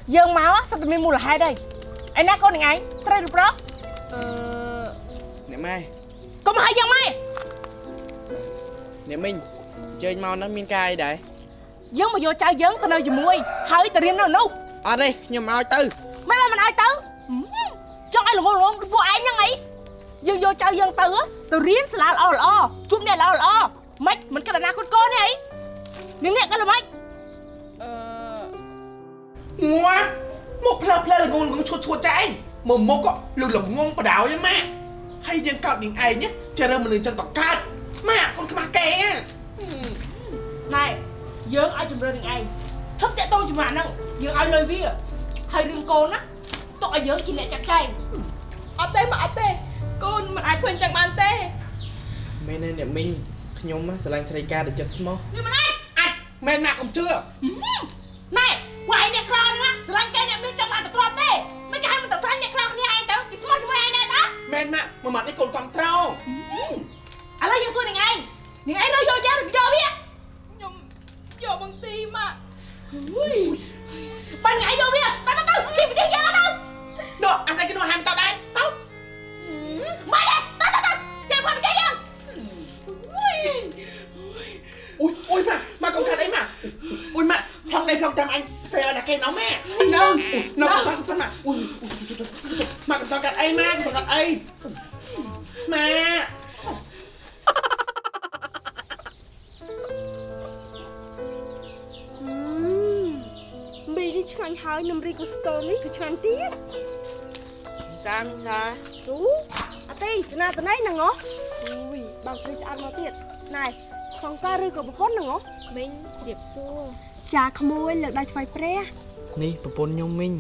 dương máu á sao tụi mình mua là hai đây anh nè con này ngay sao đây được đó nè mai con mà hai dương mai nè mình chơi mau nó miên cay đấy dương mà vô chơi dương tao nơi gì muôi hơi tao riêng nào nấu ở đây nhưng mau tư mấy mình ai tứ cho ai luôn vô ai nhá ngay dương vô chơi dương tứ á tao riêng là lo chút này là lo mấy mình cái là na con này nín nè cái là mấy ngoan một là ngon chua trái mà một có lùi lỏng ngon bà đào với má hay dân cạo điện ai nhé chờ ra mình chân tọt cát má con cái má kè này dương ai chùm ra điện ai thấp chạy tôi chùm mà năng dương ai lời vi hay riêng con á tôi ai dương chỉ lệ chặt chay ở tê con mà ai quên chẳng bàn tê mẹ nên nè mình nhóm á sẽ làm sợi ca để chặt small nhưng mà này anh mẹ nạc còn chưa này quay nè kho nữa sờ lanh cây nè mình trong bàn tập tê mấy cái hai mình tập xanh nè kho này ai tới cái small chúng ai nè đó mẹ nạc mà mặt đi còn còn trâu anh lấy dương xuôi này ai đâu vô chơi được vô biết nhom vô bằng tim à ban ngày vô biết tao khi mà chơi chơi đâu đó anh sai cái nồi ham tao đây tao mày đây tao chơi phải chơi không ui mà con cái đấy mà ui mà hoặc đây hoặc thằng anh thầy là cây nó mẹ nó còn con mà ui mà còn cái ấy mà còn cái ấy mẹ mì đi chăn hỏi nằm ri của stone này của chăn tiếc sao chú à tê nào từ nãy nè ngó ui bằng cái ăn nó tiệt này xong xa ri của một con nè ngó mình điệp xua chà khmôi lực đại phải pre នេះប្រពន្ធខ្ញុំមីង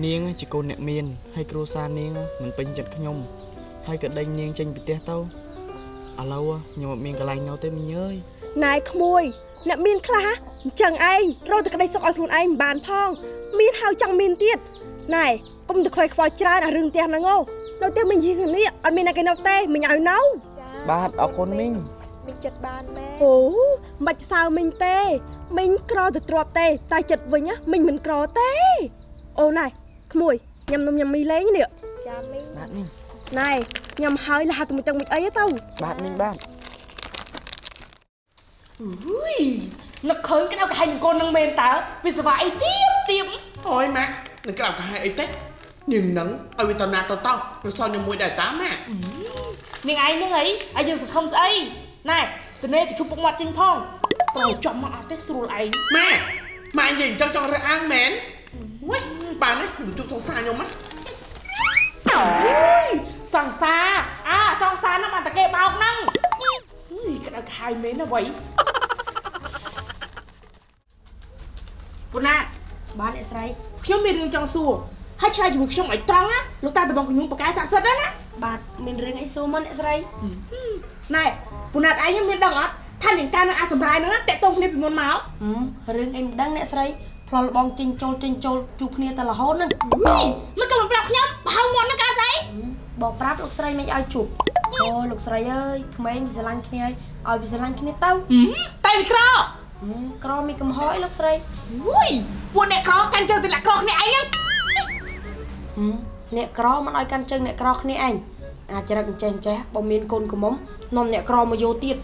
នាងជាកូនអ្នកមានហើយគ្រួសារនាងមិនពេញចិត្តខ្ញុំហើយក៏ដេញនាងចេញពីផ្ទះទៅឥឡូវខ្ញុំអត់មានកន្លែងនៅទេមីងអើយ này khmôiអ្នកមានខ្លះចឹងឯងរត់ទៅក្តីសុខឲ្យខ្លួនឯងមិនបានផងមានហើយចង់មានទៀតណែកុំទៅខ້ອຍខ្វល់ច្រើនអារឿងផ្ទះហ្នឹងអូនៅផ្ទះមីងយីគ្នាអត់មានអ្នកគេនៅទេមីងឲ្យនៅ បាទអរគុណមីង mình chật bàn mẹ អូមិនសើមីងទេមីងក្រទៅទ្របទេតែចិត្តវិញណាមីងមិនក្រទេអូណែក្មួយញ៉ាំនំញ៉ាំមីលេងនេះ cha mình បាទមីង ណែញ៉ាំហើយលះទៅមួយចឹងមិនអីទៅ បាទមីងបាទ nó khơi cái nào cái hành con năng mền tao vì sao vậy tiếp thôi má đừng cái nào cả hai ấy tết nhìn nắng ở vì tao nạt tao nó son cho mũi đại tá mẹ nhưng ai nữa ấy ai dương sẽ không ấy này từ nay thì chụp bông mặt trên phong tao chọn mặt tết sưu lại mẹ mà anh nhìn cho ra ăn mén ui bà này đừng chụp song xa nhau mắt sòng xa nó mà ta kê bao năng cái nào hai mến nó vậy bữa nay បានអ្នកស្រី ខ្ញុំមានរឿងចង់សួរហើយឆ្លើយជាមួយខ្ញុំឲ្យត្រង់ណាលោកតាតំបងខ្ញុំបកាយស័ក្តិសិទ្ធណា បាទមានរឿងអីសួរមកអ្នកស្រី ណែពូណាត់ឯងមានដឹងអត់ថានាងកានឹងអាសម្រាយហ្នឹងតាក់ទងគ្នាពីមុនមក រឿងអីមិនដឹងអ្នកស្រីផ្លោះលបងចេញចូលជួបគ្នាតែរហូតហ្នឹង មិនក៏មិនប្រាប់ខ្ញុំបើហៅមុនហ្នឹងកាស្អី បងប្រាប់លោកស្រីមិនឲ្យជួបអូលោកស្រីអើយក្មេងវាស្រឡាញ់គ្នាឲ្យវាស្រឡាញ់គ្នាទៅ តែវាក្រ ក្រមានកំហុសអីលោកស្រី ពួកអ្នកក្រកាន់ជើងទៅអ្នកក្រគ្នាឯងហ្នឹង អ្នកក្រមិនឲ្យកាន់ជើងអ្នកក្រគ្នាឯងអាចរឹកអញ្ចេះបើមានកូនកំមុំនាំអ្នកក្រមកយកទៀត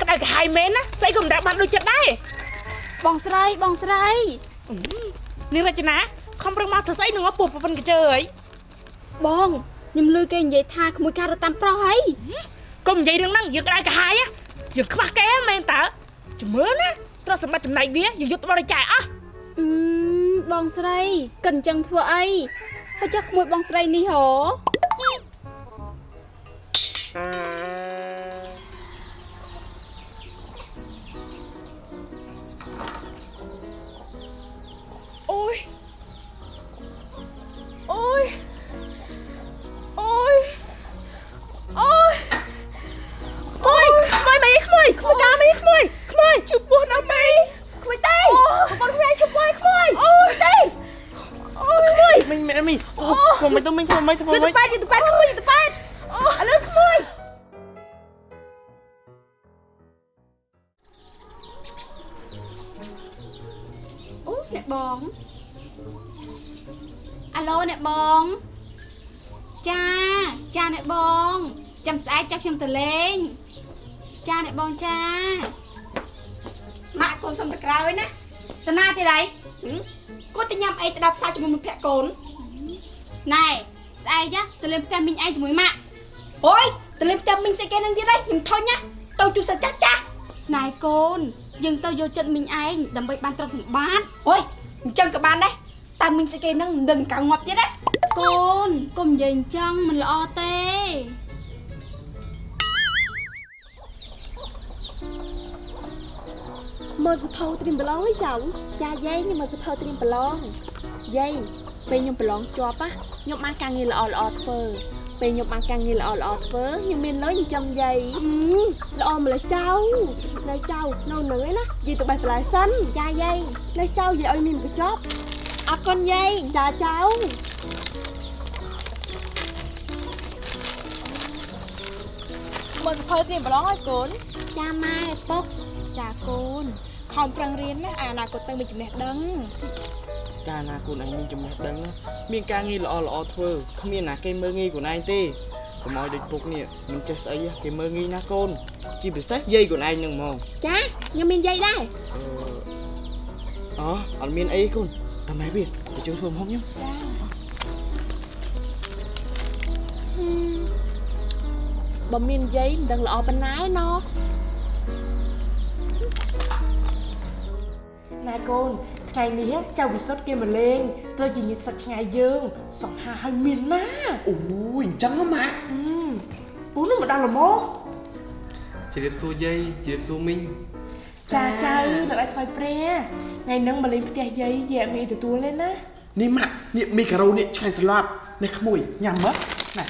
ក្តៅកាហាយមែនណាស្អីក៏មិនដាក់បានដូចចិត្តដែរ បងស្រីនាងរចនាខំប្រឹងមកធ្វើស្អីនឹងពួកប្រពន្ធកញ្ជើអី បងខ្ញុំលឺគេនិយាយថាក្មួយការរត់តាមប្រុសហើយក ុំនិយាយរឿងហ្នឹងយើងក្តៅកាហាយយើងខ្វះគេមែនតើជំរឿនណាទ្រព្យសម្បត្តិចំណែកវាយើងយកទៅបរិច្ចាគអស់ បងស្រីកិនចឹងធ្វើអីហើយចុះក្មួយបងស្រីនេះហ៎ ôi ជួបពោះណាស់មីក្មួយទេបងប្អូនជួបពោះក្មួយទេក្មួយ mình mẹ mình thôi mày tôi mình thôi mày thôi mày ទៅប៉ែតក្មួយទៅប៉ែតឥឡូវក្មួយ អ អ្នកបងអាឡូអ្នកបងចាអ្នកបងចាំស្អែកចាប់ខ្ញុំទៅលេងចាអ្នកបងចាម៉ាក់កូនសុំទៅក្រៅឯណាតាណាទីដៃកូនទៅញ៉ាំអីទៅដល់ផ្សារជាមួយមិត្តភក្តិកូនណែស្អែកទៅលេងផ្ទះមីងឯងជាមួយម៉ាក់អូយទៅលេងផ្ទះមីងស្អីគេនឹងទៀតឯងខ្ញុំធុញណាទៅជួបសាច់ចាស់ណែកូនយើងទៅយកចិត្តមីងឯងដើម្បីបានទ្រព្យសម្បត្តិអូយអញ្ចឹងក៏បានដែរតែមីងស្អីគេនឹងមិនដឹងកៅងាប់ទៀតណាកូនកុំនិយាយអញ្ចឹងមិនល្អទេមើលសភៅត្រៀមប្រឡងអីចៅចាយាយខ្ញុំមើលសភៅត្រៀមប្រឡងយាយពេលខ្ញុំប្រឡងជាប់ខ្ញុំបានការងារល្អធ្វើពេលខ្ញុំបានការងារល្អធ្វើខ្ញុំមានលុយចិញ្ចឹមយាយល្អម្ល៉េះចៅនៅចៅនៅនឹងឯណាយាយទៅបេះបន្លែសិនចាយាយលេះចៅយាយឲ្យមានកញ្ចប់អរគុណយាយចាចៅមើលសភៅត្រៀមប្រឡងឲ្យកូន ចាម៉ែពុកចាកូនខំប្រឹងរៀនណាអនាគតទៅមានចំណេះដឹង កាលណាកូនឯងមានចំណេះដឹងមានការងារល្អធ្វើគ្មានណាគេមើលងាយកូនឯងទេកុំឲ្យដូចពុកនេះមិនចេះស្អីគេមើលងាយណាកូនជាពិសេសយាយកូនឯងនឹងហ្មង ចាខ្ញុំមានយាយដែរ អត់មានអីកូនតែម៉ែវាទៅជួយធ្វើម្ហូបខ្ញុំ ចាបើមានយាយមិនដឹងល្អប៉ុណ្ណាឯណោះ ណែកូនថ្ងៃនេះចៅវិសុទ្ធគេមកលេងត្រូវជាញាតិសាច់ឆ្ងាយយើងសង្ហាឲ្យមានណា អូយអញ្ចឹងម៉ាក់ ពូនោះមកដល់ល្មម ជម្រាបសួរយាយជម្រាបសួរមីង ចាចៅដល់ឲ្យថ្វាយព្រះថ្ងៃហ្នឹងមកលេងផ្ទះយាយយាយអត់មានទទួលទេណា នេះម៉ាក់នេះមីការ៉ូនេះឆ្ងាញ់ស្លាប់នេះក្មួយញ៉ាំមើលណែ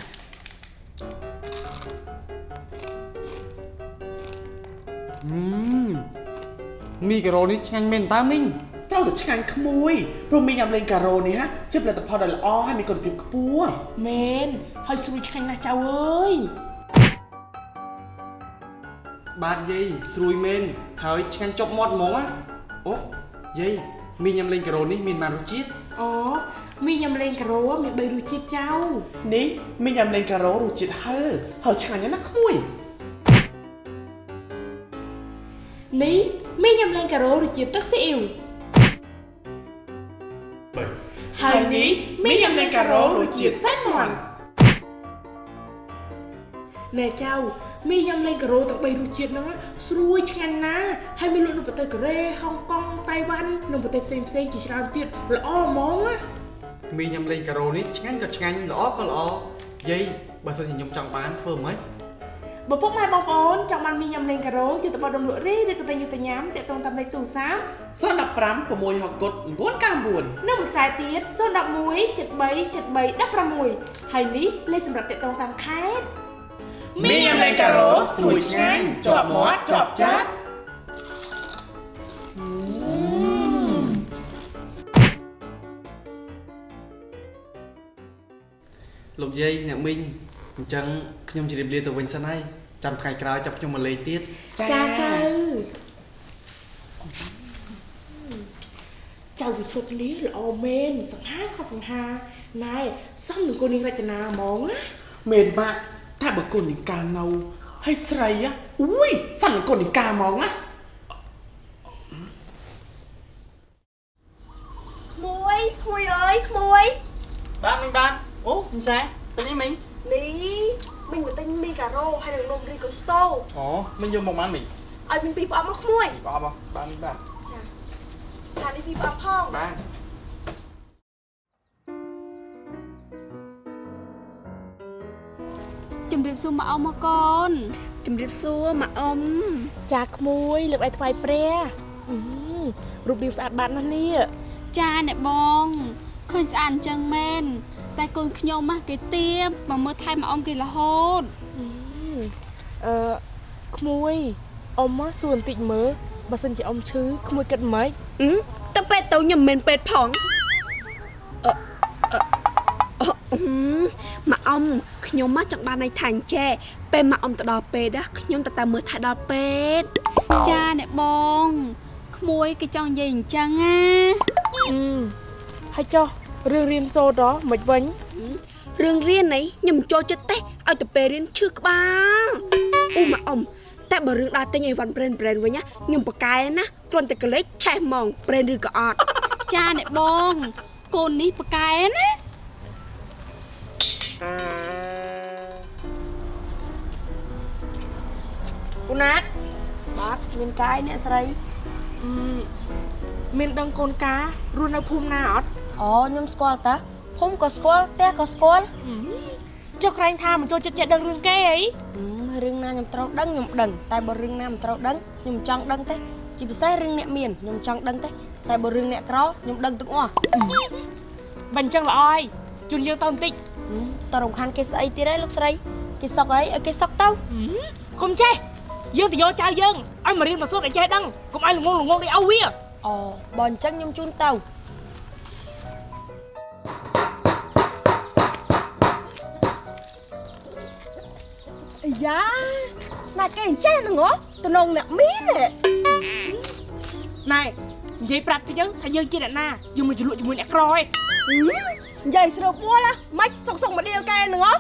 មីការ៉ូនេះឆ្ងាញ់មែនតើមីង ត្រូវតែឆ្ងាញ់ក្មួយព្រោះមីញ៉ាំលេងការ៉ូនេះជាផលិតផលដ៏ល្អហើយមានគុណភាពខ្ពស់ មែនហើយស្រួយឆ្ងាញ់ណាស់ចៅអើយ បាទយាយស្រួយមែនហើយឆ្ងាញ់ចប់មាត់ហ្មងណាអូយាយមីញ៉ាំលេងការ៉ូនេះមានបានរសជាតិ អូមីញ៉ាំលេងការ៉ូមាន3រសជាតិចៅ នេះមីញ៉ាំលេងការ៉ូរសជាតិហឹរហើយឆ្ងាញ់ណាស់ក្មួយ នេះមីញ៉ាំលេងការ៉ូរសជាតិទឹកស៊ីអ៊ីវ ហើយនេះមីញ៉ាំលេងការ៉ូរសជាតិសាច់មាន់ ណែចៅមីញ៉ាំលេងការ៉ូទាំង3រសជាតិហ្នឹងស្រួយឆ្ងាញ់ណាស់ហើយមានលក់នៅប្រទេសកូរ៉េហុងកុងតៃវ៉ាន់និងប្រទេសផ្សេងៗជាច្រើនទៀតល្អហ្មងណា មីញ៉ាំលេងការ៉ូនេះឆ្ងាញ់ក៏ឆ្ងាញ់ល្អក៏ល្អយាយបើសិនជាខ្ញុំចង់បានធ្វើម៉េច បើពុកម៉ែបងប្អូនចង់បានមីញ៉ាំលេងការ៉ូយកទៅបោះដុំលក់រីឬក៏តែយកទៅញ៉ាំតាក់ទងតាមលេខទូរស័ព្ទ 015 6ហកុត 999 និងមួយខ្សែទៀត011 73 73 16ហើយនេះលេខសម្រាប់តាក់ទងតាមខេត្ត មីញ៉ាំលេងការ៉ូស្រួយឆ្ងាញ់ជាប់មាត់ជាប់ចិត្ត លោកយាយអ្នកមីងអញ្ចឹងខ្ញុំជម្រាបលាទៅវិញសិនហើយចាំថ្ងៃក្រោយចាប់ខ្ញុំមកលេងទៀត ចាចៅវិសុទ្ធនេះល្អមែនសង្ហាខុសសង្ហាណែសំនឹងកូននាងរចនាហ្មងណា មែនម៉ាក់តែបើកូននីកានៅហើយស្រីអូយសំនឹងកូននីកាហ្មងណា ក្មួយអើយក្មួយ បាទមីងបាទអូមីងសាទៅនេះមីង នេះមីងមកទិញមីការ៉ូហើយនឹងនំរីកូស្តូ អូមីងយកមកបានមីង ឲ្យមីងពីរប្រអប់មកក្មួយ បាទបាទមីងបាទ ចាថានេះពីរប្រអប់ផង បាទ ជំរាបសួរម៉ាក់អ៊ំមកកូន ជំរាបសួរម៉ាក់អ៊ំ ចាក្មួយលើកដៃថ្វាយព្រះរូបរាងស្អាតបាតណាស់នេះ ចាអ្នកបងឃើញស្អាតអញ្ចឹងមែនតែកូនខ្ញុំគេទៀបមកមើលថែម៉ាក់អ៊ំគេរហូត ក្មួយអ៊ំមកសួរបន្តិចមើលបើសិនជាអ៊ំឈឺក្មួយគិតម៉េច ទៅពេទ្យទៅខ្ញុំមិនមែនពេទ្យផងម៉ាក់អ៊ំខ្ញុំមកចង់បានន័យថាអញ្ចេះពេលម៉ាក់អ៊ំទៅដល់ពេទ្យខ្ញុំទៅមើលថែដល់ពេទ្យ ចាអ្នកបងក្មួយគេចង់និយាយអញ្ចឹងណា ហើយចុះរឿងរៀនសូត្រមិនវិញ រឿងរៀននេះខ្ញុំចូលចិត្តទេឲ្យទៅពេលរៀនឈឺក្បាលអូម៉ាអ៊ំតែបើរឿងដើរទិញអីវ៉ាន់ប្រេនវិញណាខ្ញុំប្រកែណាគ្រាន់តែកលេចឆេះហ្មងប្រេនឬក៏អត់ ចាអ្នកបងកូននេះប៉កែណា ពូណាត បាទមានកាយអ្នកស្រី មានដឹងកូនការរស់នៅភូមិណាអត់ អូខ្ញុំស្គាល់តាភូមិក៏ស្គាល់ផ្ទះក៏ស្គាល់ ចុះក្រែងថាមិនចូលចិត្តចេះដឹងរឿងគេអី រឿងណាខ្ញុំត្រូវដឹងខ្ញុំដឹងតែបើរឿងណាមិនត្រូវដឹងខ្ញុំចង់ដឹងទេជាពិសេសរឿងអ្នកមានខ្ញុំចង់ដឹងទេតែបើរឿងអ្នកក្រខ្ញុំដឹងទាំងអស់ បើអញ្ចឹងល្អហើយជូនយើងទៅបន្តិច តើរំខានគេស្អីទៀតឯងលោកស្រីគេសុកអីឲ្យគេសុកទៅ កុំចេះយើងទៅយកចៅយើងឲ្យមករៀនមកសូត្រឲ្យចេះដឹងកុំឲ្យល្ងងដូចឲ្យវា អូបើអញ្ចឹងខ្ញុំជូនទៅអាយ៉ាណាគេអញ្ចេះហ្នឹងហ៎តំណងអ្នកមានហ៎ ណែនិយាយប្រាប់ទៅយើងថាយើងជាអ្នកណាយើងមកជលក់ជាមួយអ្នកក្រឯង និយាយស្រួលពួលហ៎ម៉េចសុកមកដៀលកែហ្នឹងហ៎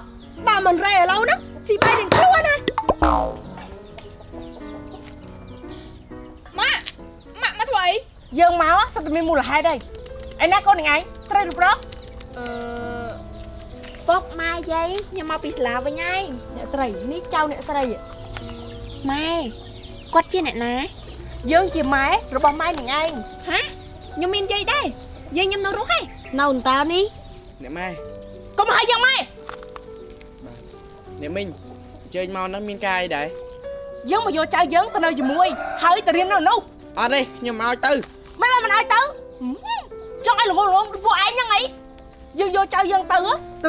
បើមិនរ៉េឥឡូវហ្នឹងស៊ីបាយនឹងខ្លួនណា ម៉ាក់មកធ្វើអី យើងមកសិតតែមានមូលហេតុហើយឯណាកូននឹងឯងស្រីឬប្រុស ពុកម៉ែយាយខ្ញុំមកពីសាលាវិញហើយអ្នកស្រីនេះចៅអ្នកស្រី ម៉ែគាត់ជាអ្នកណា យើងជាម៉ែរបស់ម៉ែនឹងឯង ហាខ្ញុំមានយាយដែរយាយខ្ញុំនៅរស់ឯង នៅអន្តើនេះ អ្នកម៉ែ កុំឲ្យយើងម៉ែ អ្នកមីងអញ្ជើញមកហ្នឹងមានការអីដែរ យើងមកយកចៅយើងទៅនៅជាមួយហើយទៅរៀននៅនោះ អត់ទេខ្ញុំមកទៅ មិនឲ្យទៅចង់ឲ្យល្ងងដូចពួកឯងហ្នឹងអីយើងយកចៅយើងទៅ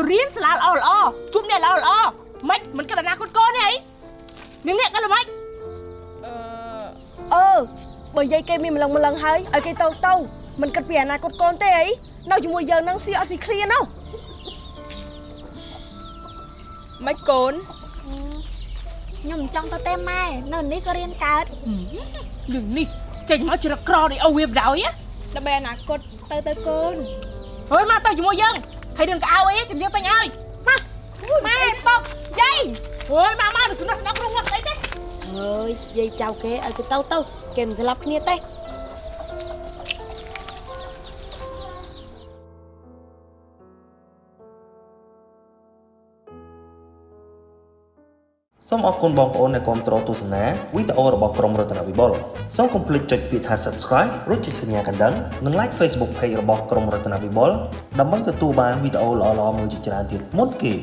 រៀនសាលាល្អជួបអ្នកល្អមិនមិនគិតអនាគតកូនទេអីនឹងអ្នកក៏ល្មិច បើយាយគេមានម្លឹងហើយឲ្យគេទៅមិនគិតពីអនាគតកូនទេអីនៅជាមួយយើងនឹងស៊ីអត់ស៊ីឃ្លាណោះ ម៉េចកូនខ្ញុំចង់ទៅទេម៉ែនៅនេះក៏រៀនកើត នឹងនេះចេញមកជ្រឹកក្រនេះអូវាបដ ாய் ដើម្បីអនាគតទៅកូន ហើយមកទៅជាមួយយើងហើយរឿងកៅអៅអីចាំយើងទិញឲ្យមកម៉ែបុកយាយហើយមកទៅស្នើស្នើក្នុងងាត់អីទេ ហើយយាយចៅគេឲ្យគេទៅគេមិនស្លាប់គ្នាទេ សូមអរគុណបងប្អូនដែលគាំទ្រទស្សនាវីដេអូរបស់ក្រុមរតនវិបុលសូមកុំភ្លេចចុចពាក្យថា Subscribe ឬចុចសញ្ញាកណ្ដឹងនិង Like Facebook Page របស់ក្រុមរតនវិបុលដើម្បីទទួលបានវីដេអូល្អៗមួយជាច្រើនទៀតមុនគេ